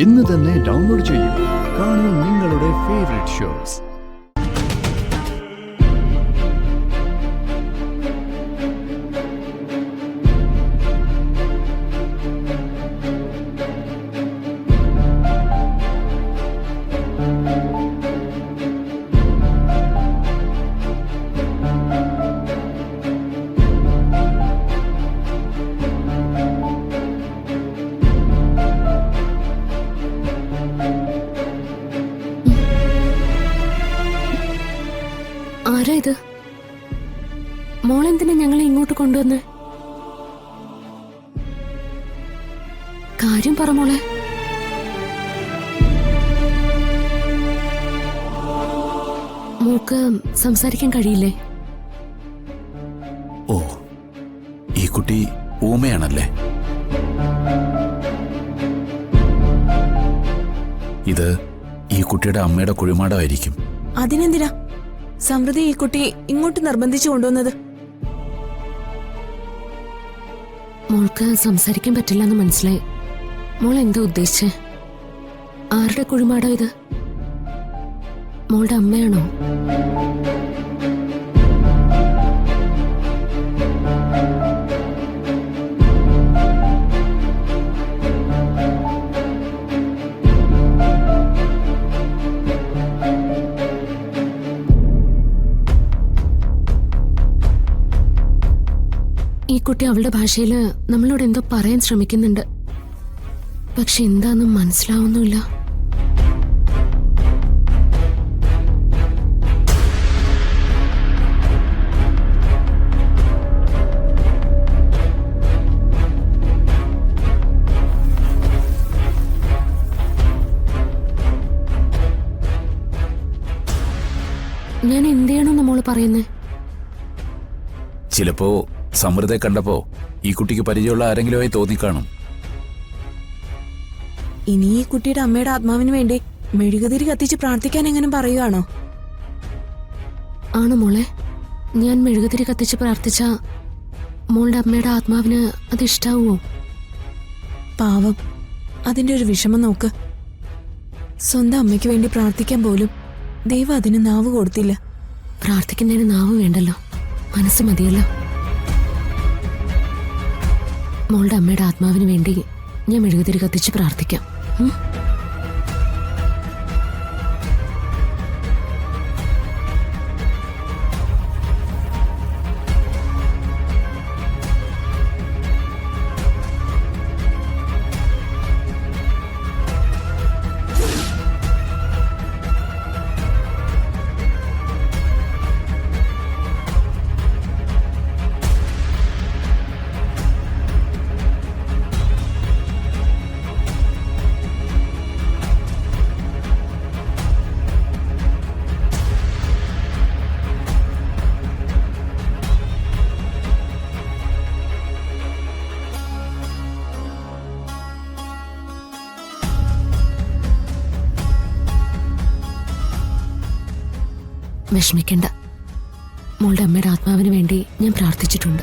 ഇന്ന് തന്നെ ഡൗൺലോഡ് ചെയ്യൂ. കാണൂ നിങ്ങളുടെ ഫേവറേറ്റ് ഷോസ്. ആരാ ഇത്? മോളെന്തിനാ ഞങ്ങളെ ഇങ്ങോട്ട് കൊണ്ടുവന്ന്? കാര്യം പറ മോളെ. മോക്ക് സംസാരിക്കാൻ കഴിയില്ലേ? ഓ, ഈ കുട്ടി ഊമയാണല്ലേ? ഇത് ഈ കുട്ടിയുടെ അമ്മയുടെ കുഴിമാടമായിരിക്കും. അതിനെന്തിനാ സമൃദ്ധി ഈ കുട്ടി ഇങ്ങോട്ട് നിർബന്ധിച്ചു കൊണ്ടുവന്നത്? മോൾക്ക് സംസാരിക്കാൻ പറ്റില്ലെന്ന് മനസ്സിലായി. മോൾ എന്താ ഉദ്ദേശിച്ചേ? ആരുടെ കുഴിമാടോ ഇത്? മോളുടെ അമ്മയാണോ? ഈ കുട്ടി അവളുടെ ഭാഷയില് നമ്മളോട് എന്തോ പറയാൻ ശ്രമിക്കുന്നുണ്ട്. പക്ഷെ എന്താന്നും മനസ്സിലാവുന്നില്ല. ഞാൻ എന്ത് ചെയ്യണമെന്ന് മോള് പറയുന്നേ? ചിലപ്പോ സമൃദ്ധയെ കണ്ടപ്പോ ഈ കുട്ടിക്ക് പരിചയമുള്ള ആരെങ്കിലുമായി തോന്നിക്കാണും. ഇനി ഈ കുട്ടിയുടെ അമ്മയുടെ ആത്മാവിന് വേണ്ടി മെഴുകുതിരി കത്തിച്ച് പ്രാർത്ഥിക്കാൻ എങ്ങനെ പറയുകയാണോ? ആണ് മോളെ. ഞാൻ മെഴുകുതിരി കത്തിച്ച് പ്രാർത്ഥിച്ച മോളുടെ അമ്മയുടെ ആത്മാവിന് അത് ഇഷ്ടാവുമോ? പാവം, അതിന്റെ ഒരു വിഷമം നോക്ക്. സ്വന്തം അമ്മയ്ക്ക് വേണ്ടി പ്രാർത്ഥിക്കാൻ പോലും ദൈവം അതിന് നാവ് കൊടുത്തില്ല. പ്രാർത്ഥിക്കുന്നതിന് നാവ് വേണ്ടല്ലോ, മനസ്സ് മതിയല്ലോ. മോളുടെ അമ്മയുടെ ആത്മാവിന് വേണ്ടി ഞാൻ മെഴുകുതിരി കത്തിച്ച് പ്രാർത്ഥിക്കാം. വിഷമിക്കണ്ട, മോളുടെ അമ്മയുടെ ആത്മാവിന് വേണ്ടി ഞാൻ പ്രാർത്ഥിച്ചിട്ടുണ്ട്.